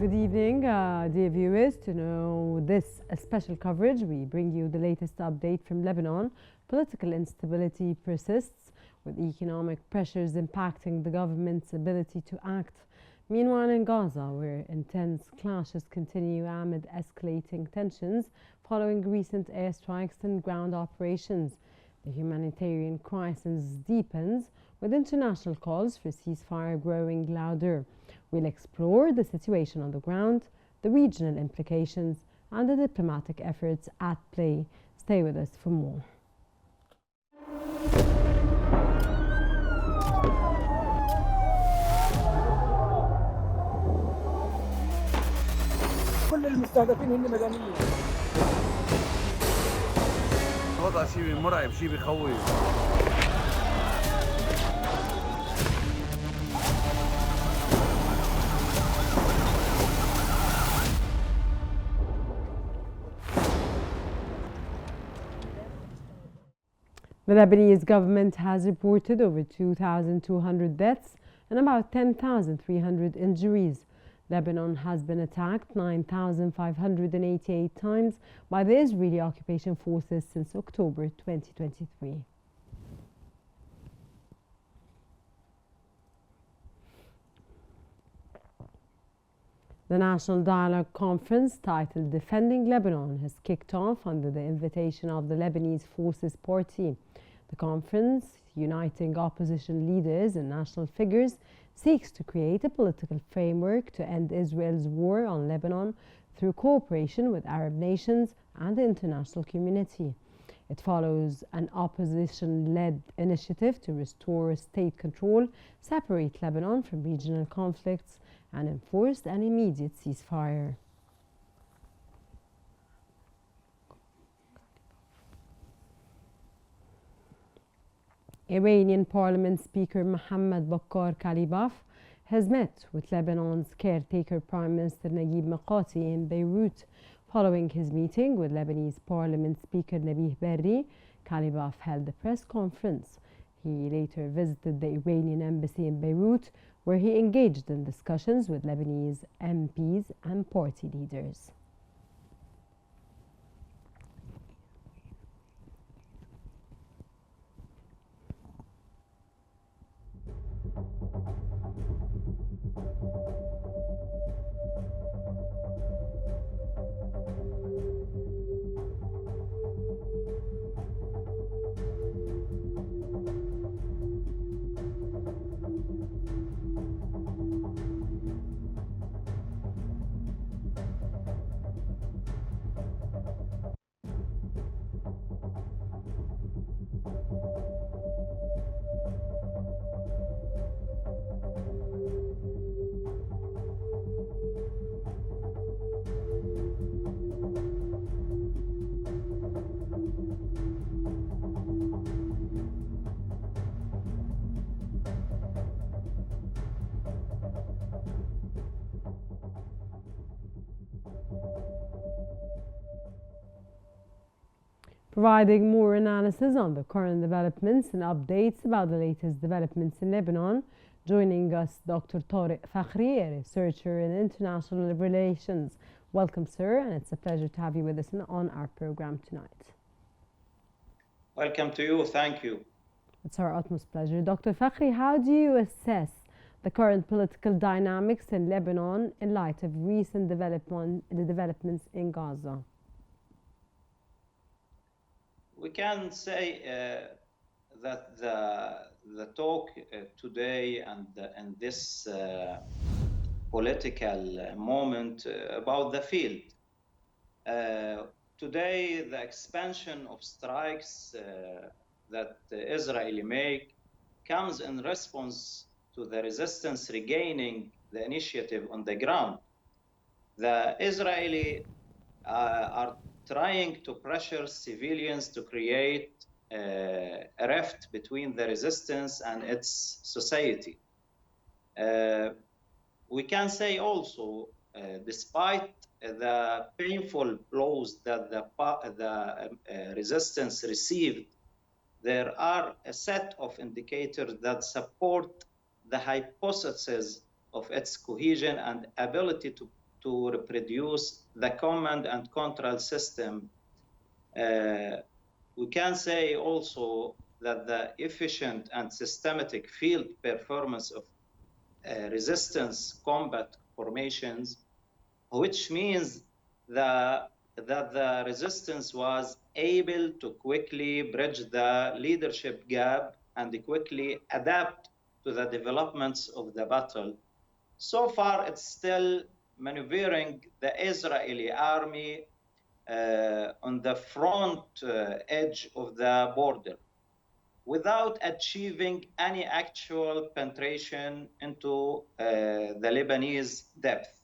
Good evening, dear viewers. To know this special coverage, we bring you the latest update from Lebanon. Political instability persists, with economic pressures impacting the government's ability to act. Meanwhile, in Gaza, where intense clashes continue amid escalating tensions following recent airstrikes and ground operations, the humanitarian crisis deepens, with international calls for ceasefire growing louder. We'll explore the situation on the ground, the regional implications, and the diplomatic efforts at play. Stay with us for more. كل المستهدفين هن مدنيين. الوضع شيء مرعب، شيء بخوف. The Lebanese government has reported over 2,200 deaths and about 10,300 injuries. Lebanon has been attacked 9,588 times by the Israeli occupation forces since October 2023. The National Dialogue Conference, titled Defending Lebanon, has kicked off under the invitation of the Lebanese Forces Party. The conference, uniting opposition leaders and national figures, seeks to create a political framework to end Israel's war on Lebanon through cooperation with Arab nations and the international community. It follows an opposition-led initiative to restore state control, separate Lebanon from regional conflicts, and enforce an immediate ceasefire. Iranian Parliament Speaker Mohammad Baghar Kalibaf has met with Lebanon's caretaker Prime Minister Naguib Mikati in Beirut. Following his meeting with Lebanese Parliament Speaker Nabih Berri, Kalibaf held a press conference. He later visited the Iranian embassy in Beirut, where he engaged in discussions with Lebanese MPs and party leaders. Providing more analysis on the current developments and updates about the latest developments in Lebanon, joining us Dr. Tariq Fakhri, a researcher in international relations. Welcome, sir, and it's a pleasure to have you with us on our program tonight. Welcome to you. Thank you. It's our utmost pleasure. Dr. Fakhri, how do you assess the current political dynamics in Lebanon in light of recent developments in Gaza? We can say that the talk today and this political moment about the field. Today, the expansion of strikes that Israeli make comes in response to the resistance regaining the initiative on the ground. The Israeli are trying to pressure civilians to create a rift between the resistance and its society. We can say also, despite the painful blows that the resistance received, there are a set of indicators that support the hypothesis of its cohesion and ability to reproduce the command and control system. We can say also that the efficient and systematic field performance of resistance combat formations, which means that the resistance was able to quickly bridge the leadership gap and quickly adapt to the developments of the battle. So far, it's still maneuvering the Israeli army on the front edge of the border without achieving any actual penetration into the Lebanese depth.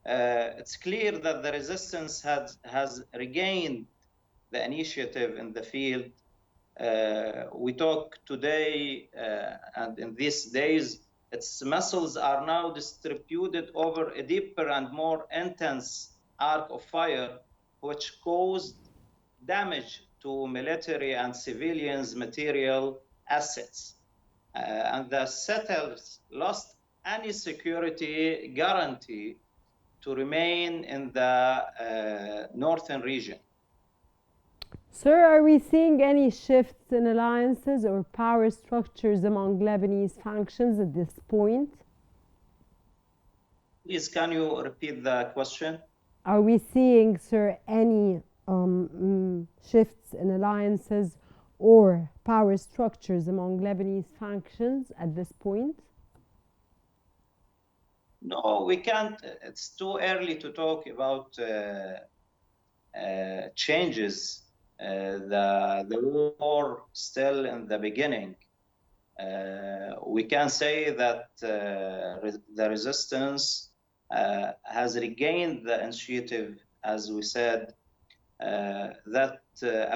It's clear that the resistance has regained the initiative in the field. We talk today and in these days, its muscles are now distributed over a deeper and more intense arc of fire, which caused damage to military and civilians' material assets. And the settlers lost any security guarantee to remain in the northern region. Sir, are we seeing any shifts in alliances or power structures among Lebanese factions at this point? Please, can you repeat the question? Are we seeing, sir, any shifts in alliances or power structures among Lebanese factions at this point? No, we can't. It's too early to talk about changes. The war still in the beginning. We can say that the resistance has regained the initiative, as we said, that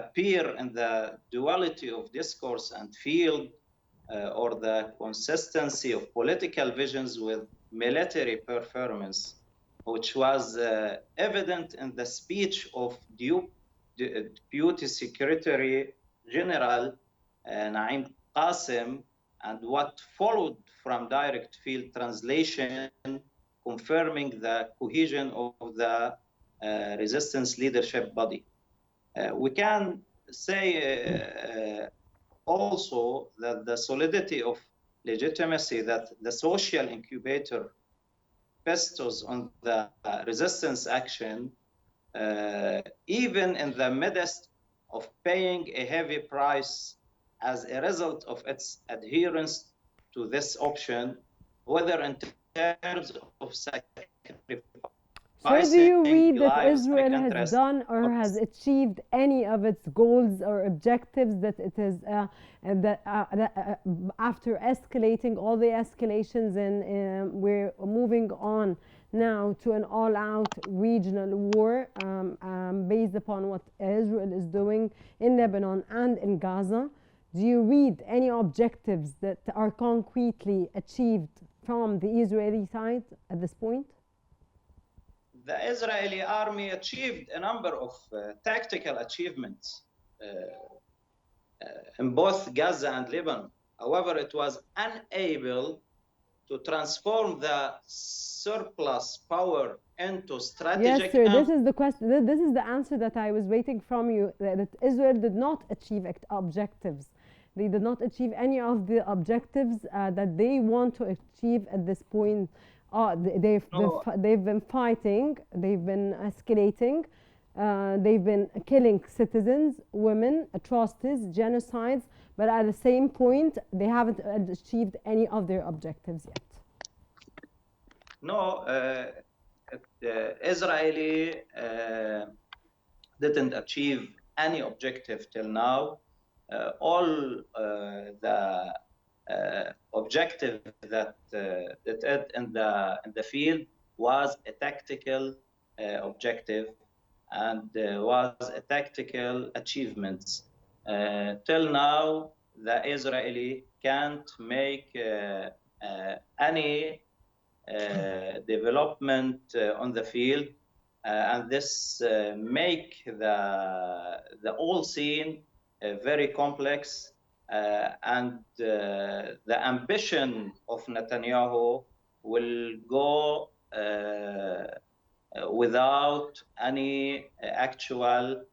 appear in the duality of discourse and field, or the consistency of political visions with military performance, which was evident in the speech of Deputy Secretary General Naim Qasim, and what followed from direct field translation, confirming the cohesion of the resistance leadership body. We can say also that the solidity of legitimacy that the social incubator bestows on the resistance action, even in the midst of paying a heavy price as a result of its adherence to this option, whether in terms of sacrifice. Sir, do you read that Israel has done or has achieved any of its goals or objectives that it is after escalating all the escalations, and we're moving on now to an all-out regional war based upon what Israel is doing in Lebanon and in Gaza? Do you read any objectives that are concretely achieved from the Israeli side at this point? The Israeli army achieved a number of tactical achievements in both Gaza and Lebanon. However, it was unable to transform the surplus power into strategic. Yes, sir. This is the question. This is the answer that I was waiting from you. That Israel did not achieve objectives. They did not achieve any of the objectives that they want to achieve at this point. They've been fighting, they've been escalating, they've been killing citizens, women, atrocities, genocides, but at the same point, they haven't achieved any of their objectives yet. No, Israeli didn't achieve any objective till now. All the objective that it in the field was a tactical objective and was a tactical achievement. Till now, the Israeli can't make any development on the field, and this make the whole scene very complex. And the ambition of Netanyahu will go without any actual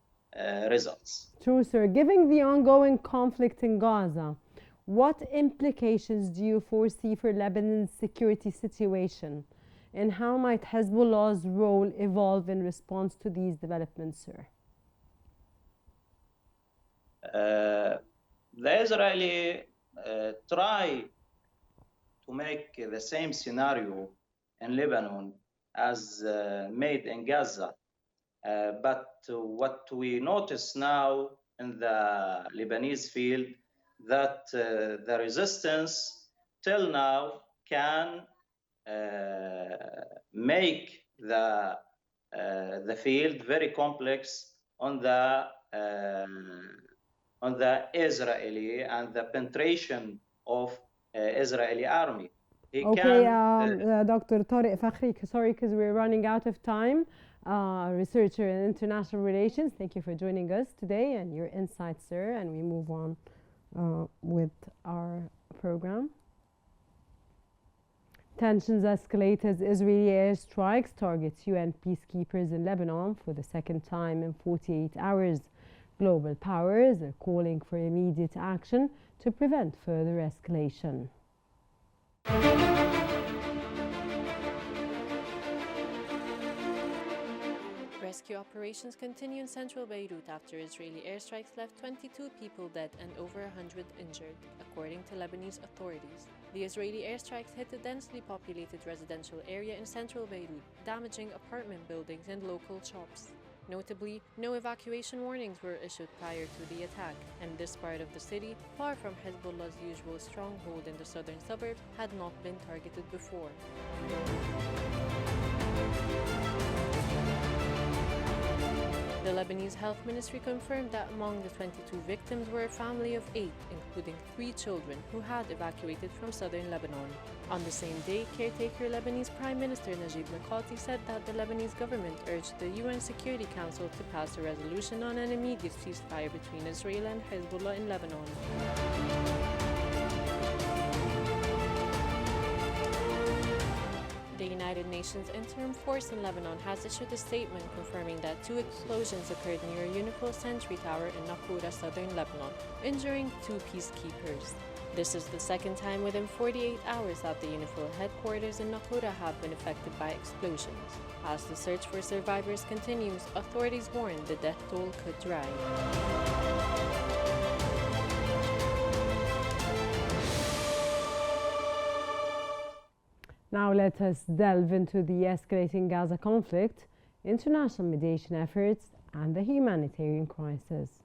results. True, sir. Given the ongoing conflict in Gaza, what implications do you foresee for Lebanon's security situation? And how might Hezbollah's role evolve in response to these developments, sir? The Israeli try to make the same scenario in Lebanon as made in Gaza. But what we notice now in the Lebanese field that the resistance till now can make the field very complex on the Israeli and the penetration of Israeli army. Okay, Dr. Tariq Fakhri, sorry, because we're running out of time. Researcher in international relations, thank you for joining us today and your insights, sir. And we move on with our program. Tensions escalate as Israeli airstrikes targets UN peacekeepers in Lebanon for the second time in 48 hours. Global powers are calling for immediate action to prevent further escalation. Rescue operations continue in central Beirut after Israeli airstrikes left 22 people dead and over 100 injured, according to Lebanese authorities. The Israeli airstrikes hit a densely populated residential area in central Beirut, damaging apartment buildings and local shops. Notably, no evacuation warnings were issued prior to the attack, and this part of the city, far from Hezbollah's usual stronghold in the southern suburbs, had not been targeted before. The Lebanese Health Ministry confirmed that among the 22 victims were a family of 8, including 3 children who had evacuated from southern Lebanon. On the same day, caretaker Lebanese Prime Minister Najib Mikati said that the Lebanese government urged the UN Security Council to pass a resolution on an immediate ceasefire between Israel and Hezbollah in Lebanon. The United Nations Interim Force in Lebanon has issued a statement confirming that 2 explosions occurred near UNIFIL Sentry Tower in Naqoura, southern Lebanon, injuring 2 peacekeepers. This is the second time within 48 hours that the UNIFIL headquarters in Naqoura have been affected by explosions. As the search for survivors continues, authorities warn the death toll could rise. Now let us delve into the escalating Gaza conflict, international mediation efforts, and the humanitarian crisis.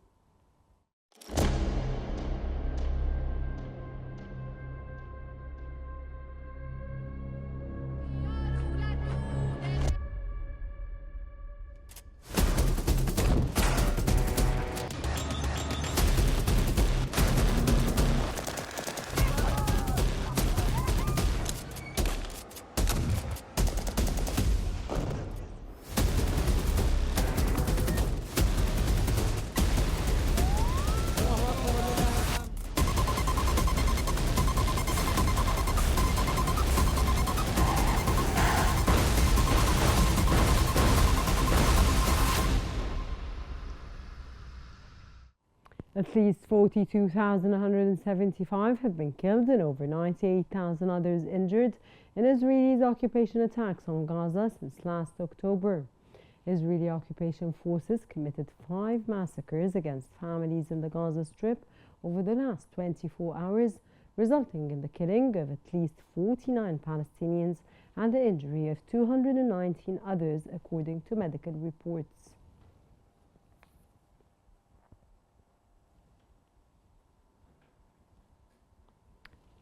At least 42,175 have been killed and over 98,000 others injured in Israeli occupation attacks on Gaza since last October. Israeli occupation forces committed 5 massacres against families in the Gaza Strip over the last 24 hours, resulting in the killing of at least 49 Palestinians and the injury of 219 others, according to medical reports.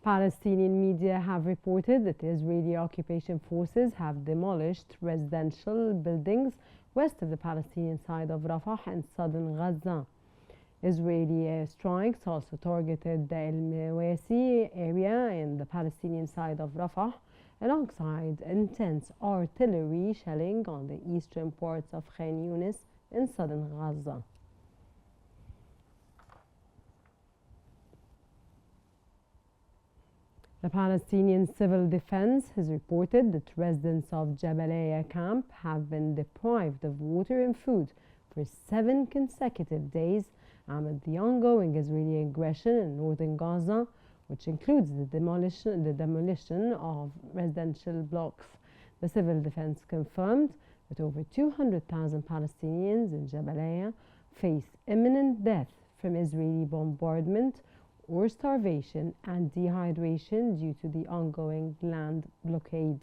Palestinian media have reported that Israeli occupation forces have demolished residential buildings west of the Palestinian side of Rafah in southern Gaza. Israeli airstrikes also targeted the El Mawasi area in the Palestinian side of Rafah, alongside intense artillery shelling on the eastern parts of Khan Yunis in southern Gaza. The Palestinian Civil Defense has reported that residents of Jabalia camp have been deprived of water and food for 7 consecutive days amid the ongoing Israeli aggression in northern Gaza, which includes the demolition of residential blocks. The Civil Defense confirmed that over 200,000 Palestinians in Jabalia face imminent death from Israeli bombardment or starvation and dehydration due to the ongoing land blockade.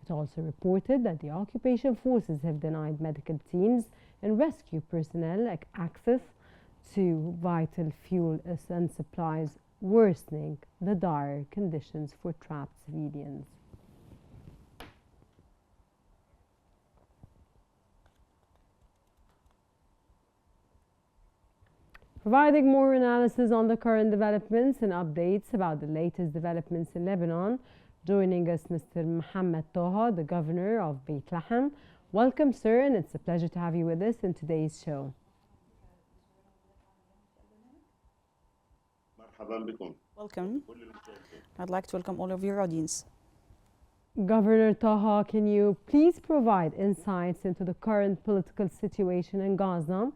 It also reported that the occupation forces have denied medical teams and rescue personnel access to vital fuel and supplies, worsening the dire conditions for trapped civilians. Providing more analysis on the current developments and updates about the latest developments in Lebanon, joining us Mr. Mohammed Taha, the governor of Beit Lahem. Welcome, sir, and it's a pleasure to have you with us in today's show. Welcome. I'd like to welcome all of your audience. Governor Taha, can you please provide insights into the current political situation in Gaza?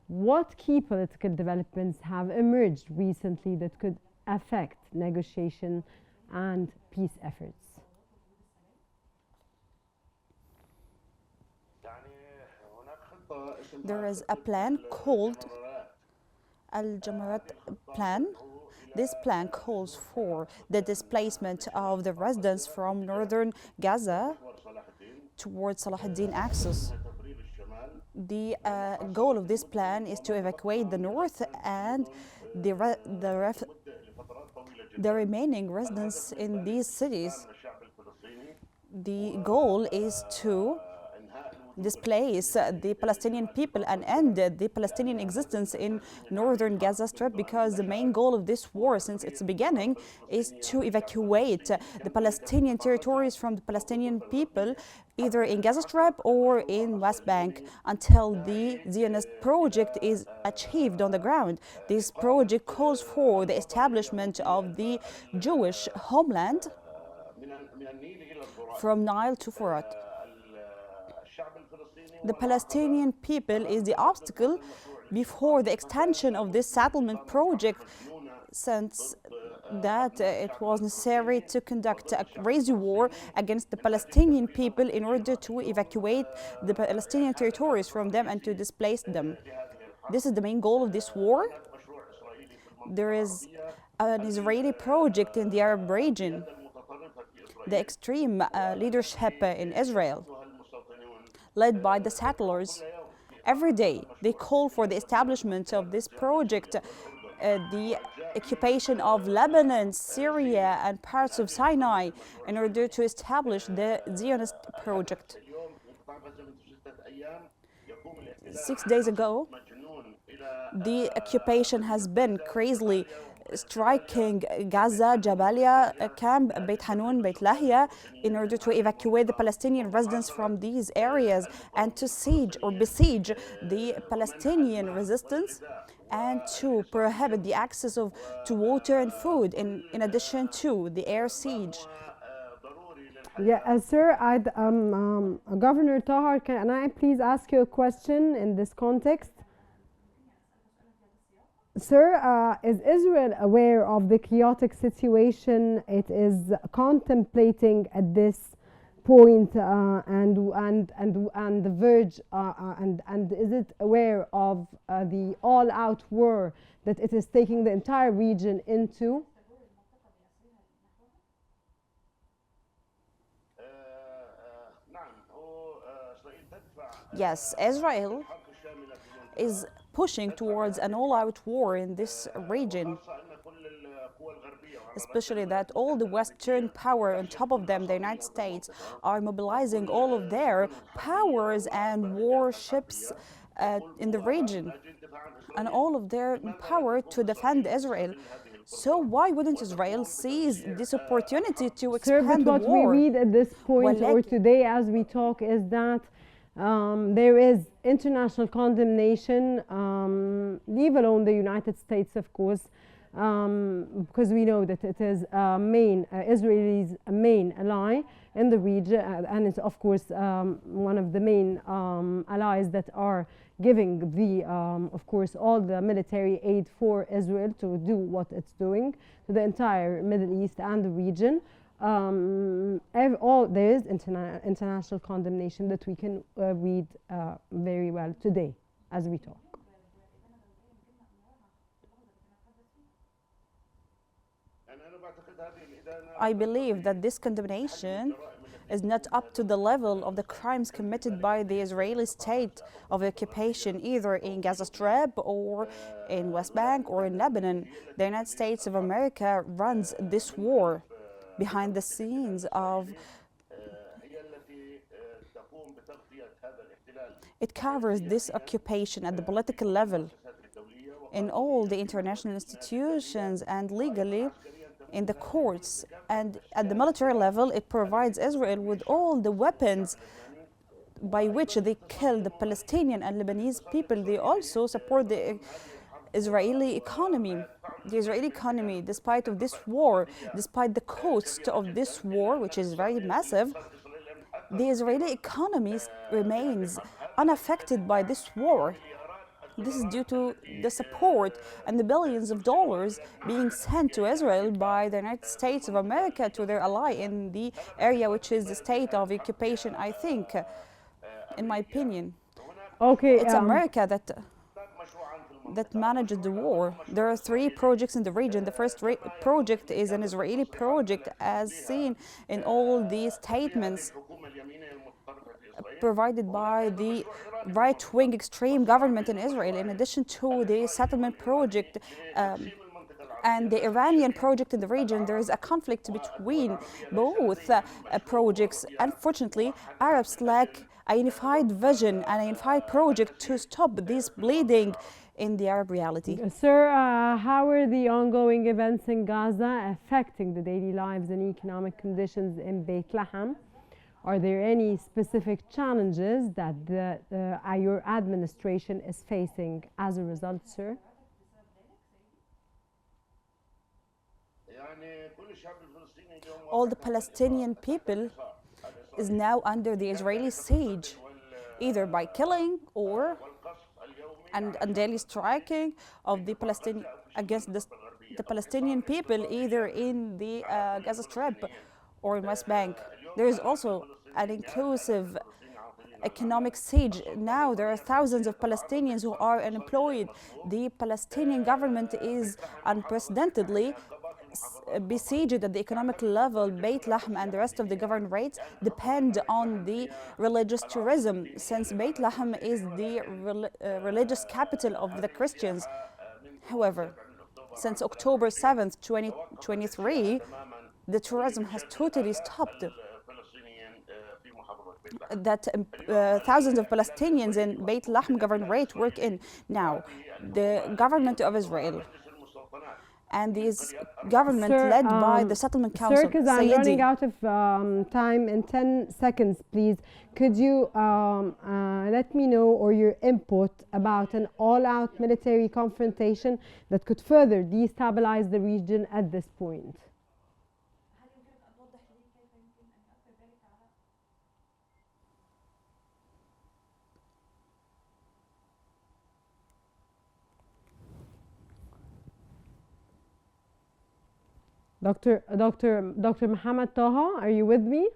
What key political developments have emerged recently that could affect negotiation and peace efforts? There is a plan called Al-Jamarat Plan. This plan calls for the displacement of the residents from northern Gaza towards Salah ad-Din axis. The goal of this plan is to evacuate the north and the remaining residents in these cities. The goal is to displace the Palestinian people and end the Palestinian existence in northern Gaza Strip, because the main goal of this war since its beginning is to evacuate the Palestinian territories from the Palestinian people, either in Gaza Strip or in West Bank, until the Zionist project is achieved on the ground. This project calls for the establishment of the Jewish homeland from Nile to Furat. The Palestinian people is the obstacle before the extension of this settlement project, since that it was necessary to conduct a crazy war against the Palestinian people in order to evacuate the Palestinian territories from them and to displace them. This is the main goal of this war. There is an Israeli project in the Arab region, the extreme leadership in Israel, led by the settlers. Every day they call for the establishment of this project, the occupation of Lebanon, Syria and parts of Sinai, in order to establish the Zionist project. 6 days ago, the occupation has been crazily striking Gaza, Jabalia camp, Beit Hanun, Beit Lahia, in order to evacuate the Palestinian residents from these areas and to siege or besiege the Palestinian resistance, and to prohibit the access to water and food, in addition to the air siege. Yeah, sir, Governor Tahar, can I please ask you a question in this context? Sir, is Israel aware of the chaotic situation it is contemplating at this point, and the verge, and is it aware of the all-out war that it is taking the entire region into? Yes, Israel is pushing towards an all-out war in this region, especially that all the Western power, on top of them the United States, are mobilizing all of their powers and warships in the region and all of their power to defend Israel. So why wouldn't Israel seize this opportunity to expand the war? What we read at this point, or today as we talk, is that there is international condemnation, leave alone the United States, of course, because we know that it is Israel's main ally in the region, and it's of course one of the main allies that are giving the, of course, all the military aid for Israel to do what it's doing to the entire Middle East and the region. There is international condemnation that we can read very well today as we talk. I believe that this condemnation is not up to the level of the crimes committed by the Israeli state of occupation, either in Gaza Strip or in West Bank or in Lebanon. The United States of America runs this war behind the scenes of. It covers this occupation at the political level, in all the international institutions and legally in the courts, and at the military level it provides Israel with all the weapons by which they kill the Palestinian and Lebanese people. They also support the Israeli economy. The Israeli economy, despite of this war, despite the cost of this war, which is very massive, the Israeli economy remains unaffected by this war. This is due to the support and the billions of dollars being sent to Israel by the United States of America to their ally in the area, which is the state of occupation, I think, in my opinion. Okay, it's America that managed the war. There are 3 projects in the region. The first project is an Israeli project, as seen in all these statements provided by the right-wing extreme government in Israel, in addition to the settlement project and the Iranian project in the region. There is a conflict between both projects. Unfortunately, Arabs lack a unified vision and a unified project to stop this bleeding in the Arab reality. Sir, how are the ongoing events in Gaza affecting the daily lives and economic conditions in Beit Lahem? Are there any specific challenges that your administration is facing as a result, sir? All the Palestinian people is now under the Israeli siege, either by killing or and daily striking of the Palestinian against the Palestinian people, either in the Gaza Strip or in West Bank. There is also an inclusive economic siege. Now there are thousands of Palestinians who are unemployed. The Palestinian government is unprecedentedly besieged at the economic level. Beit Lahem and the rest of the governorates depend on the religious tourism, since Beit Lahem is the religious capital of the Christians. However, since October 7th, 2023, the tourism has totally stopped. That thousands of Palestinians in Beit Lahem governorate work in. Now, the government of Israel and this government led by the settlement council. Sir, because I'm running out of time in 10 seconds, please. Could you let me know, or your input, about an all-out military confrontation that could further destabilize the region at this point? Dr. Muhammad Taha, are you with me?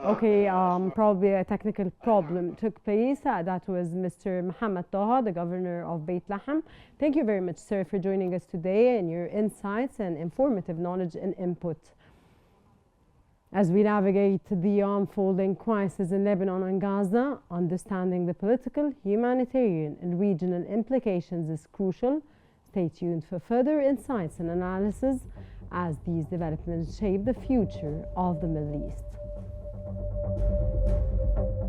Okay, probably a technical problem took place. That was Mr. Muhammad Taha, the governor of Beit Lahem. Thank you very much, sir, for joining us today and your insights and informative knowledge and input. As we navigate the unfolding crisis in Lebanon and Gaza, understanding the political, humanitarian, and regional implications is crucial. Stay tuned for further insights and analysis as these developments shape the future of the Middle East.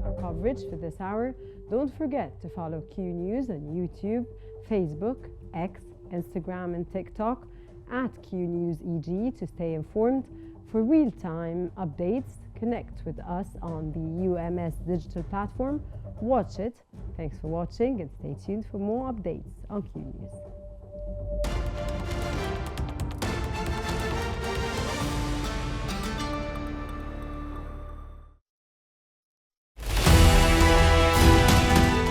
Our coverage for this hour. Don't forget to follow QNews on YouTube, Facebook, X, Instagram, and TikTok at QNewsEG to stay informed. For real-time updates, connect with us on the UMS digital platform. Watch it. Thanks for watching and stay tuned for more updates on QNews.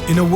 In a world